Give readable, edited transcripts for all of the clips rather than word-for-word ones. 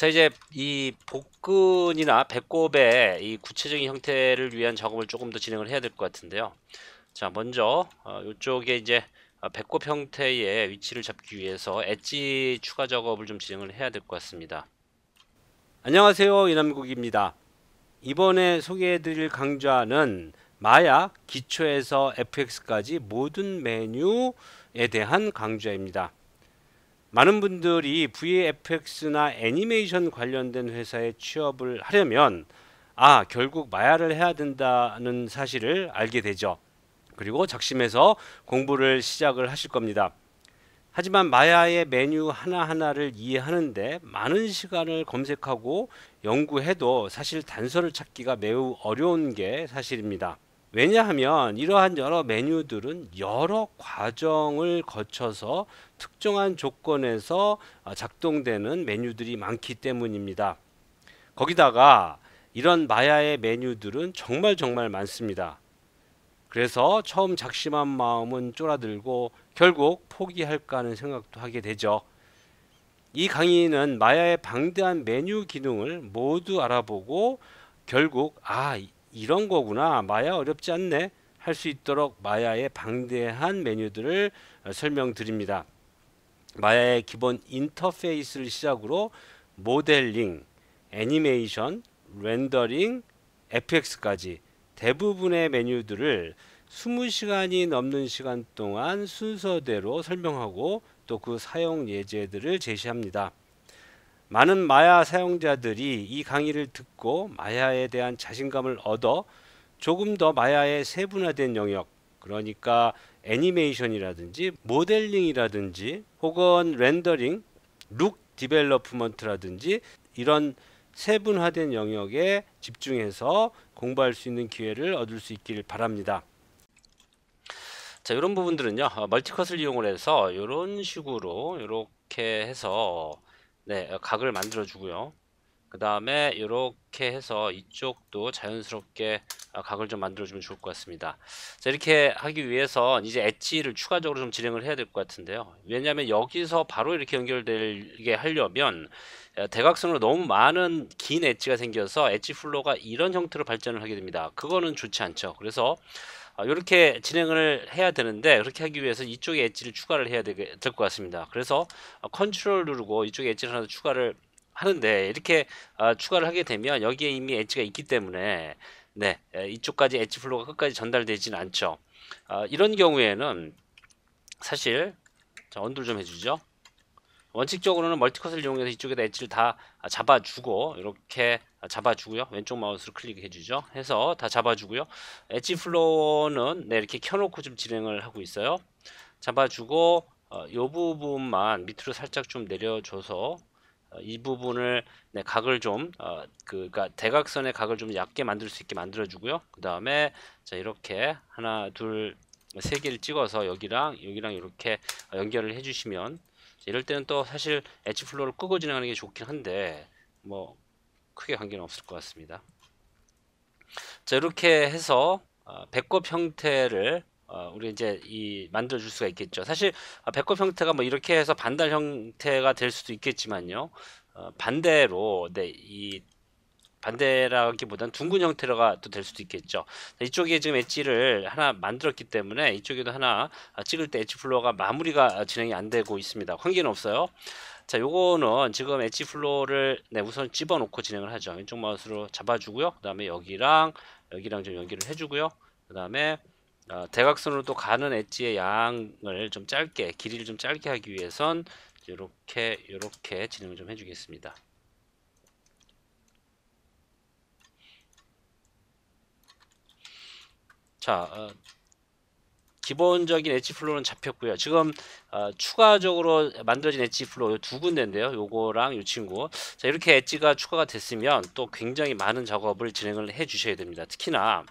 자, 이제 이 복근이나 배꼽의 이 구체적인 형태를 위한 작업을 조금 더 진행을 해야 될 것 같은데요. 자, 먼저 이쪽에 이제 배꼽 형태의 위치를 잡기 위해서 엣지 추가 작업을 좀 진행을 해야 될 것 같습니다. 안녕하세요, 이남국입니다. 이번에 소개해드릴 강좌는 마야 기초에서 FX까지 모든 메뉴에 대한 강좌입니다. 많은 분들이 VFX나 애니메이션 관련된 회사에 취업을 하려면 결국 마야를 해야 된다는 사실을 알게 되죠. 그리고 작심해서 공부를 시작을 하실 겁니다. 하지만 마야의 메뉴 하나하나를 이해하는데 많은 시간을 검색하고 연구해도 사실 단서를 찾기가 매우 어려운 게 사실입니다. 왜냐하면 이러한 여러 메뉴들은 여러 과정을 거쳐서 특정한 조건에서 작동되는 메뉴들이 많기 때문입니다. 거기다가 이런 마야의 메뉴들은 정말 많습니다. 그래서 처음 작심한 마음은 쫄아들고 결국 포기할까 하는 생각도 하게 되죠. 이 강의는 마야의 방대한 메뉴 기능을 모두 알아보고 결국 이런 거구나, 마야 어렵지 않네 할 수 있도록 마야의 방대한 메뉴들을 설명드립니다. 마야의 기본 인터페이스를 시작으로 모델링, 애니메이션, 렌더링, FX까지 대부분의 메뉴들을 20시간이 넘는 시간 동안 순서대로 설명하고 또 그 사용 예제들을 제시합니다. 많은 마야 사용자들이 이 강의를 듣고 마야에 대한 자신감을 얻어 조금 더 마야의 세분화된 영역, 그러니까 애니메이션이라든지 모델링이라든지 혹은 렌더링, 룩 디벨로프먼트라든지 이런 세분화된 영역에 집중해서 공부할 수 있는 기회를 얻을 수 있기를 바랍니다. 자, 이런 부분들은요, 멀티컷을 이용을 해서 이런 식으로 이렇게 해서 각을 만들어 주고요. 그 다음에 이렇게 해서 이쪽도 자연스럽게 각을 좀 만들어 주면 좋을 것 같습니다. 자, 이렇게 하기 위해서 이제 엣지를 추가적으로 좀 진행을 해야 될 것 같은데요. 왜냐하면 여기서 바로 이렇게 연결되게 하려면 대각선으로 너무 많은 긴 엣지가 생겨서 엣지 플로우가 이런 형태로 발전을 하게 됩니다. 그거는 좋지 않죠. 그래서 이렇게 진행을 해야 되는데, 그렇게 하기 위해서 이쪽에 엣지를 추가를 해야 될 것 같습니다. 그래서 컨트롤 누르고 이쪽에 엣지를 하나 추가를 하는데, 이렇게 추가를 하게 되면 여기에 이미 엣지가 있기 때문에 이쪽까지 엣지 플로우가 끝까지 전달되지는 않죠. 이런 경우에는 사실 언두를 좀 해주죠. 원칙적으로는 멀티컷을 이용해서 이쪽에다 엣지를 다 잡아주고, 이렇게 잡아주고요. 왼쪽 마우스로 클릭해 주죠. 해서 다 잡아주고요. 엣지 플로어는 이렇게 켜놓고 좀 진행을 하고 있어요. 잡아주고 이 부분만 밑으로 살짝 좀 내려줘서 이 부분을 각을 좀 그러니까 대각선의 각을 좀 얇게 만들 수 있게 만들어 주고요. 그 다음에 자, 이렇게 하나 둘 세 개를 찍어서 여기랑 여기랑 이렇게 연결을 해주시면, 이럴 때는 또 사실 엣지 플로우를 끄고 진행하는 게 좋긴 한데 뭐 크게 관계는 없을 것 같습니다. 자, 이렇게 해서 배꼽 형태를 우리 이제 만들어 줄 수가 있겠죠. 사실 배꼽 형태가 뭐 이렇게 해서 반달 형태가 될 수도 있겠지만요. 반대로 이 반대라기보단 둥근 형태가 또 될 수도 있겠죠. 이쪽에 지금 엣지를 하나 만들었기 때문에 이쪽에도 하나 찍을 때 엣지 플로어가 마무리가 진행이 안 되고 있습니다. 관계는 없어요. 자, 요거는 지금 엣지 플로어를 우선 집어넣고 진행을 하죠. 왼쪽 마우스로 잡아주고요. 그 다음에 여기랑 여기랑 좀 연결을 해주고요. 그 다음에 대각선으로 또 가는 엣지의 양을 좀 짧게, 길이를 좀 짧게 하기 위해선 이렇게 진행을 좀 해주겠습니다. 자, 기본적인 엣지 플로우는 잡혔고요. 지금 추가적으로 만들어진 엣지 플로우 두 군데인데요. 요거랑 요 친구. 자, 이렇게 엣지가 추가가 됐으면 또 굉장히 많은 작업을 진행을 해 주셔야 됩니다. 특히나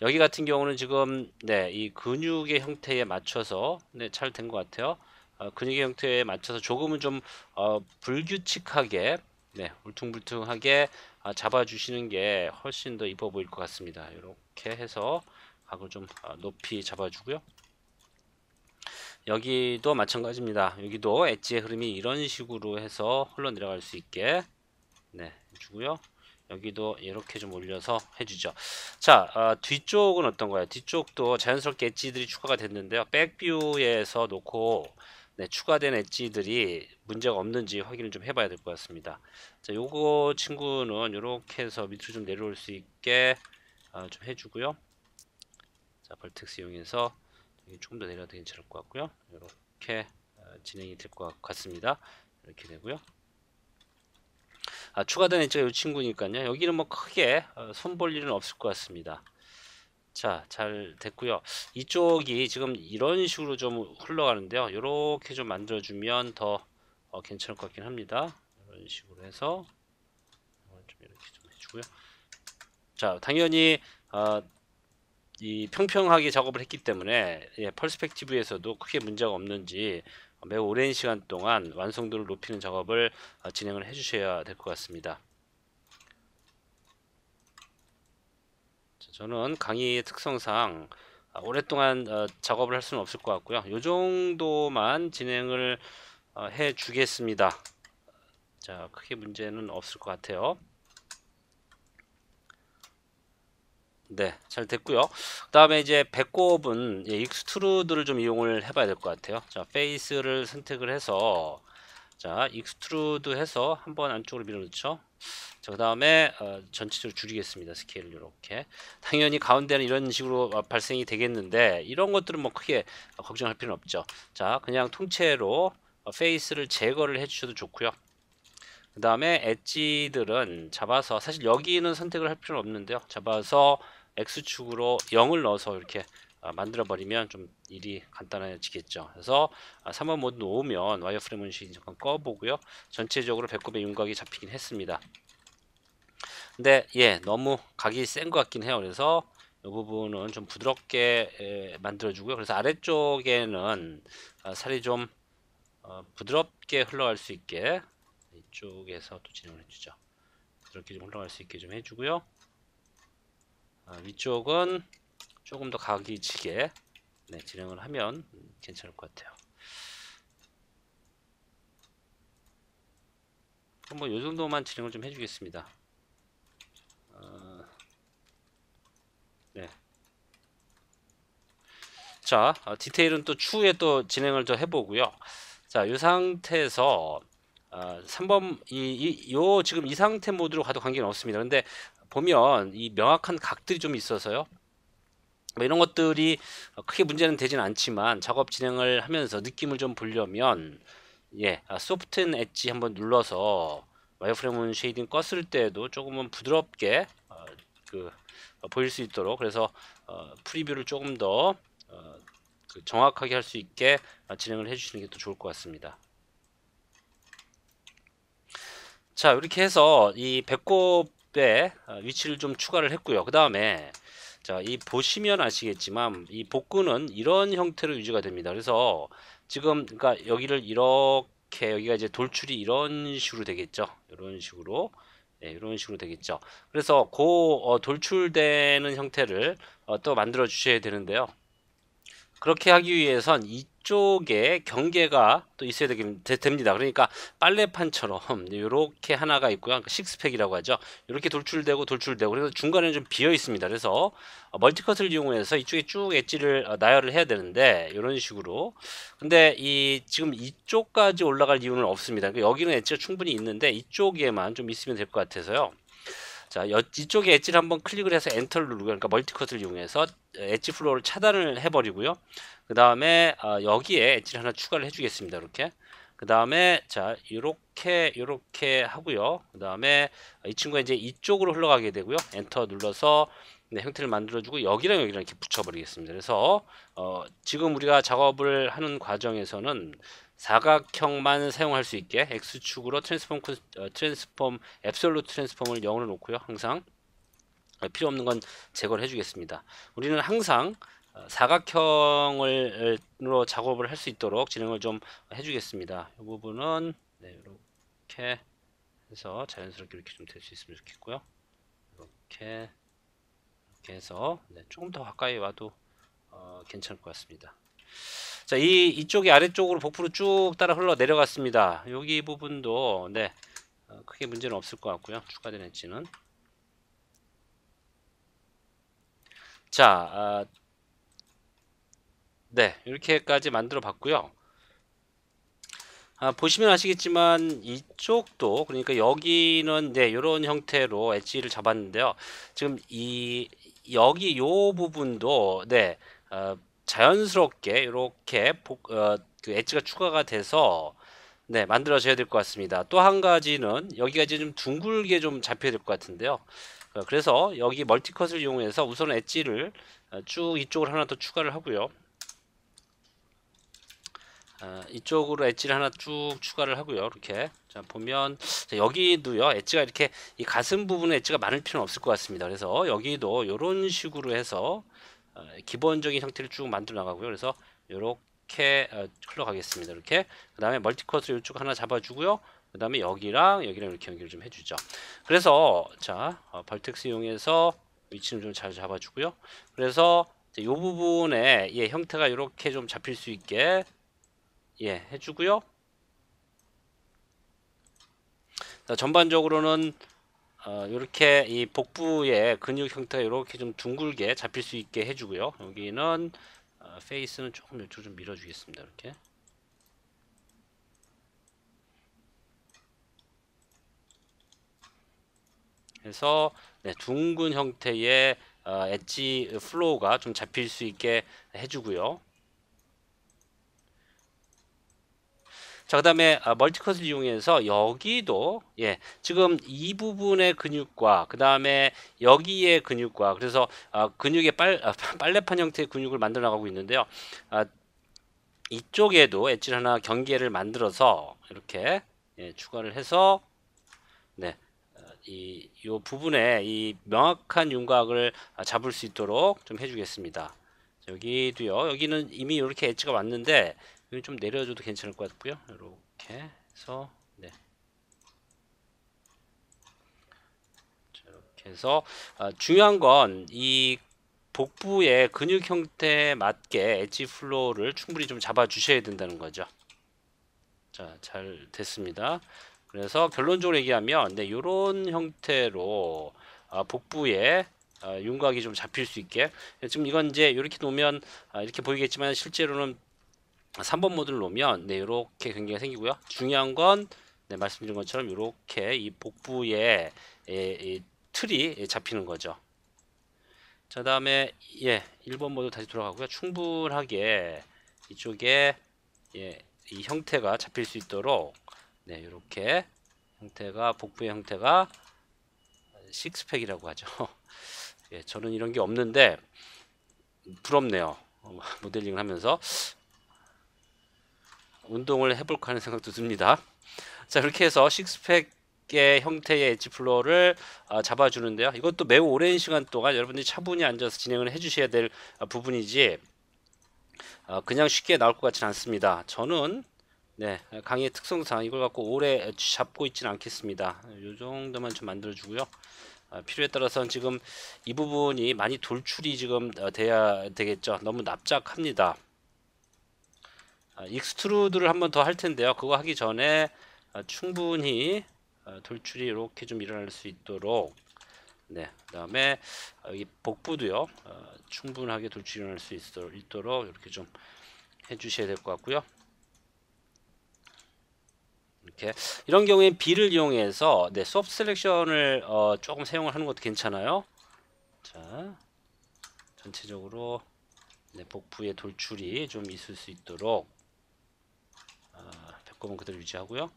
여기 같은 경우는 지금 이 근육의 형태에 맞춰서 잘 된 것 같아요. 근육의 형태에 맞춰서 조금은 좀 불규칙하게 울퉁불퉁하게 잡아주시는 게 훨씬 더 이뻐 보일 것 같습니다. 이렇게 해서 각을 좀 높이 잡아주고요. 여기도 마찬가지입니다. 여기도 엣지의 흐름이 이런 식으로 해서 흘러 내려갈 수 있게 네, 해주고요. 여기도 이렇게 좀 올려서 해주죠. 자, 뒤쪽은 어떤가요? 뒤쪽도 자연스럽게 엣지들이 추가가 됐는데요. 백뷰에서 놓고 네, 추가된 엣지들이 문제가 없는지 확인을 좀 해봐야 될 것 같습니다. 자, 요거 친구는 이렇게 해서 밑으로 좀 내려올 수 있게 좀 해주고요. 자, 벌텍스 이용해서 조금 더 내려도 괜찮을 것 같고요. 이렇게 진행이 될 것 같습니다. 이렇게 되고요. 추가된 엣지가 이 친구니까요. 여기는 뭐 크게 손볼 일은 없을 것 같습니다. 자, 잘 됐고요. 이쪽이 지금 이런 식으로 좀 흘러가는데요. 이렇게 좀 만들어주면 더 괜찮을 것 같긴 합니다. 이런 식으로 해서 좀 이렇게 좀 해주고요. 자, 당연히 이 평평하게 작업을 했기 때문에 펄스펙티브에서도 크게 문제가 없는지 매우 오랜 시간 동안 완성도를 높이는 작업을 진행을 해주셔야 될 것 같습니다. 저는 강의 특성상 오랫동안 작업을 할 수는 없을 것 같고요. 이 정도만 진행을 해 주겠습니다. 자, 크게 문제는 없을 것 같아요. 네, 잘 됐고요. 그 다음에 이제 배꼽은 익스트루드를 좀 이용을 해봐야 될 것 같아요. 자, 페이스를 선택을 해서 자, 익스트루드 해서 한번 안쪽으로 밀어넣죠. 자, 그 다음에 전체적으로 줄이겠습니다. 스케일을 이렇게. 당연히 가운데는 이런 식으로 발생이 되겠는데 이런 것들은 뭐 크게 걱정할 필요는 없죠. 자, 그냥 통째로 페이스를 제거를 해주셔도 좋고요. 그 다음에 엣지들은 잡아서 사실 여기는 선택을 할 필요는 없는데요. 잡아서 X축으로 0을 넣어서 이렇게 만들어 버리면 좀 일이 간단해지겠죠. 그래서 3번 모드 놓으면 와이어프레임 운식 잠깐 꺼보고요. 전체적으로 배꼽의 윤곽이 잡히긴 했습니다. 근데 너무 각이 센 것 같긴 해요. 그래서 이 부분은 좀 부드럽게 만들어 주고요. 그래서 아래쪽에는 살이 좀 부드럽게 흘러갈 수 있게 이쪽에서 또 진행을 해주죠. 부드럽게 좀 흘러갈 수 있게 좀 해주고요. 위쪽은 조금 더 각이 지게 진행을 하면 괜찮을 것 같아요. 그럼 뭐 이 정도만 진행을 좀 해주겠습니다. 네. 자, 디테일은 또 추후에 또 진행을 더 해보고요. 자, 이 상태에서 3번 요 지금 이 상태 모드로 가도 관계는 없습니다. 근데 보면 이 명확한 각들이 좀 있어서요. 뭐 이런 것들이 크게 문제는 되진 않지만 작업 진행을 하면서 느낌을 좀 보려면 소프트앤 엣지 한번 눌러서 와이어프레임 쉐이딩 껐을 때도 조금은 부드럽게 보일 수 있도록 그래서 프리뷰를 조금 더 정확하게 할 수 있게 진행을 해주시는 게 더 좋을 것 같습니다. 자, 이렇게 해서 이 배꼽의 위치를 좀 추가를 했고요. 그 다음에 자, 이 보시면 아시겠지만 이 복근은 이런 형태로 유지가 됩니다. 그래서 지금 그러니까 여기를 이렇게 여기가 이제 돌출이 이런 식으로 되겠죠. 이런 식으로 이런 식으로 되겠죠. 그래서 돌출되는 형태를 또 만들어 주셔야 되는데요. 그렇게 하기 위해선 이쪽에 경계가 또 있어야 됩니다. 그러니까 빨래판처럼 이렇게 하나가 있고요. 그러니까 식스팩이라고 하죠. 이렇게 돌출되고 돌출되고 그래서 중간에 좀 비어 있습니다. 그래서 멀티컷을 이용해서 이쪽에 쭉 엣지를 나열을 해야 되는데 이런 식으로. 근데 이 지금 이쪽까지 올라갈 이유는 없습니다. 그러니까 여기는 엣지가 충분히 있는데 이쪽에만 좀 있으면 될 것 같아서요. 자, 이쪽에 엣지를 한번 클릭을 해서 엔터를 누르고 그러니까 멀티컷을 이용해서 엣지 플로우를 차단을 해버리고요. 그 다음에 여기에 엣지를 하나 추가를 해주겠습니다. 이렇게. 그 다음에 자 이렇게 하고요. 그 다음에 이 친구가 이제 이쪽으로 흘러가게 되고요. 엔터 눌러서 형태를 만들어주고 여기랑 여기랑 이렇게 붙여버리겠습니다. 그래서 지금 우리가 작업을 하는 과정에서는 사각형만 사용할 수 있게 X축으로 트랜스폼 앱솔루트 트랜스폼을 0으로 놓고요. 항상 필요 없는 건 제거를 해주겠습니다. 우리는 항상 사각형으로 작업을 할 수 있도록 진행을 좀 해주겠습니다. 이 부분은 이렇게 해서 자연스럽게 이렇게 좀 될 수 있으면 좋겠고요. 이렇게 해서 조금 더 가까이 와도 괜찮을 것 같습니다. 자, 이쪽이 아래쪽으로 복부로 쭉 따라 흘러 내려갔습니다. 여기 부분도 크게 문제는 없을 것 같고요. 추가된 엣지는. 자, 네, 이렇게까지 만들어 봤고요. 보시면 아시겠지만 이쪽도, 그러니까 여기는 네, 이런 형태로 엣지를 잡았는데요. 지금 여기 요 부분도 네, 자연스럽게 이렇게 그 엣지가 추가가 돼서 네, 만들어져야 될 것 같습니다. 또 한 가지는 여기가 이제 좀 둥글게 좀 잡혀야 될 것 같은데요. 그래서 여기 멀티컷을 이용해서 우선 엣지를 쭉 이쪽으로 하나 더 추가를 하고요. 이쪽으로 엣지를 하나 쭉 추가를 하고요. 이렇게 자 보면 자, 여기도요 엣지가 이렇게 이 가슴 부분에 엣지가 많을 필요는 없을 것 같습니다. 그래서 여기도 이런 식으로 해서 기본적인 형태를 쭉 만들어 나가고요. 그래서 이렇게 흘러가겠습니다. 이렇게 그 다음에 멀티컷을 이쪽 하나 잡아주고요. 그 다음에 여기랑 여기랑 이렇게 연결을 좀 해주죠. 그래서 자 벌텍스 이용해서 위치는 좀 잘 잡아주고요. 그래서 이 부분에 예, 형태가 이렇게 좀 잡힐 수 있게 예, 해주고요. 전반적으로는 이렇게 이 복부의 근육 형태가 이렇게 좀 둥글게 잡힐 수 있게 해주고요. 여기는 페이스는 조금 이쪽으로 좀 밀어주겠습니다. 이렇게 해서 네, 둥근 형태의 엣지 플로우가 좀 잡힐 수 있게 해주고요. 자, 그다음에 멀티컷을 이용해서 여기도 예, 지금 이 부분의 근육과 그다음에 여기의 근육과 그래서 근육의 빨래판 형태의 근육을 만들어 나가고 있는데요. 아, 이쪽에도 엣지를 하나 경계를 만들어서 이렇게 예, 추가를 해서 네, 요 부분에 이 명확한 윤곽을 잡을 수 있도록 좀 해주겠습니다. 여기도요. 여기는 이미 이렇게 엣지가 왔는데 여기 좀 내려줘도 괜찮을 것 같고요. 이렇게 해서 네, 이렇게 해서 중요한 건 이 복부의 근육 형태에 맞게 엣지 플로우를 충분히 좀 잡아 주셔야 된다는 거죠. 자, 잘 됐습니다. 그래서 결론적으로 얘기하면 네, 이런 형태로 복부에 윤곽이 좀 잡힐 수 있게 지금 이건 이제 이렇게 놓으면 이렇게 보이겠지만 실제로는 3번 모드를 놓으면 네, 이렇게 경계가 생기고요. 중요한 건 네, 말씀드린 것처럼 이렇게 이 복부에 이 틀이 잡히는 거죠. 자, 다음에 예, 1번 모드 다시 돌아가고요. 충분하게 이쪽에 예, 이 형태가 잡힐 수 있도록 네, 이렇게 형태가 복부의 형태가 식스팩이라고 하죠. 예, 저는 이런 게 없는데 부럽네요. 모델링을 하면서 운동을 해볼까 하는 생각도 듭니다. 자, 이렇게 해서 식스팩의 형태의 엣지 플로어를 잡아주는데요. 이것도 매우 오랜 시간 동안 여러분들이 차분히 앉아서 진행을 해주셔야 될 부분이지 그냥 쉽게 나올 것 같지는 않습니다. 저는 네, 강의의 특성상 이걸 갖고 오래 잡고 있지는 않겠습니다. 이 정도만 좀 만들어주고요. 필요에 따라서는 지금 이 부분이 많이 돌출이 지금 돼야 되겠죠. 너무 납작합니다. 익스트루드를 한번 더 할 텐데요. 그거 하기 전에 충분히 돌출이 이렇게 좀 일어날 수 있도록 네, 그다음에 이 복부도요. 충분하게 돌출이 일어날 수 있도록 이렇게 좀 해주셔야 될 것 같고요. 이렇게 이런 경우엔 B를 이용해서 네, 소프트 셀렉션을 조금 사용을 하는 것도 괜찮아요. 자, 전체적으로 네, 복부의 돌출이 좀 있을 수 있도록 배꼽은 그대로 유지하고요.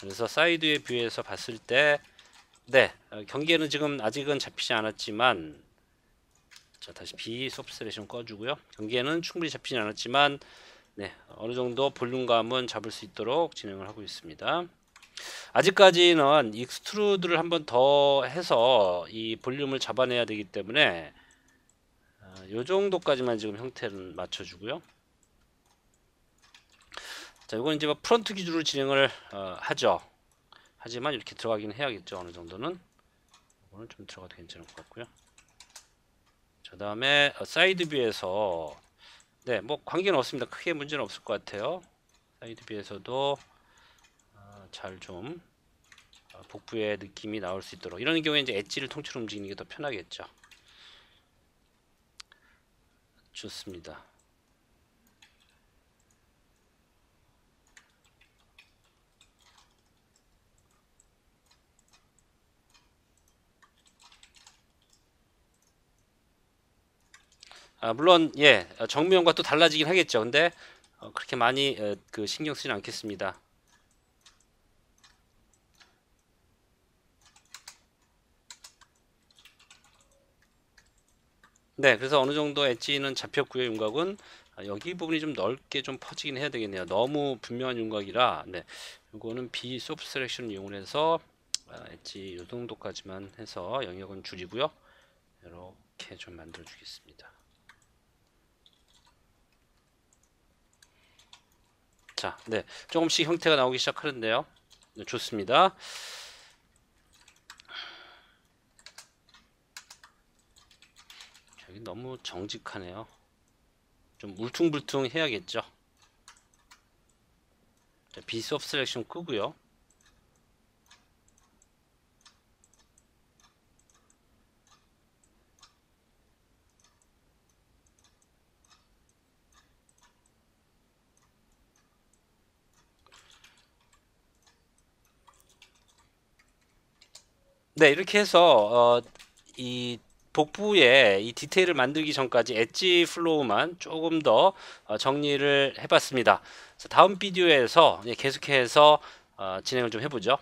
그래서 사이드의 뷰에서 봤을 때 네, 경계는 지금 아직은 잡히지 않았지만 자, 다시 B 소프트 셀렉션 꺼주고요. 경계는 충분히 잡히지 않았지만 네, 어느 정도 볼륨감은 잡을 수 있도록 진행을 하고 있습니다. 아직까지는 익스트루드를 한번 더 해서 이 볼륨을 잡아내야 되기 때문에 이 정도까지만 지금 형태를 맞춰주고요. 자, 이건 이제 프론트 기준으로 진행을 하죠. 하지만 이렇게 들어가긴 해야겠죠. 어느 정도는. 이거는 좀 들어가도 괜찮을 것 같고요. 자, 다음에 사이드 뷰에서 네, 뭐 관계는 없습니다. 크게 문제는 없을 것 같아요. 사이드 뷰에서도 잘 좀 복부의 느낌이 나올 수 있도록, 이런 경우에 이제 엣지를 통째로 움직이는 게 더 편하겠죠. 좋습니다. 물론 예, 정면과 또 달라지긴 하겠죠. 근데 그렇게 많이 그 신경 쓰진 않겠습니다. 네, 그래서 어느 정도 엣지는 잡혔고요. 윤곽은 여기 부분이 좀 넓게 좀 퍼지긴 해야 되겠네요. 너무 분명한 윤곽이라. 네, 이거는 B 소프트 셀렉션을 이용해서 엣지 이 정도까지만 해서 영역은 줄이고요. 이렇게 좀 만들어 주겠습니다. 자, 네, 조금씩 형태가 나오기 시작하는데요. 네, 좋습니다. 여기 너무 정직하네요. 좀 울퉁불퉁 해야겠죠. 자, B 소프트 셀렉션 끄고요. 네, 이렇게 해서 이 복부에 이 디테일을 만들기 전까지 엣지 플로우만 조금 더 정리를 해봤습니다. 자, 다음 비디오에서 계속해서 진행을 좀 해보죠.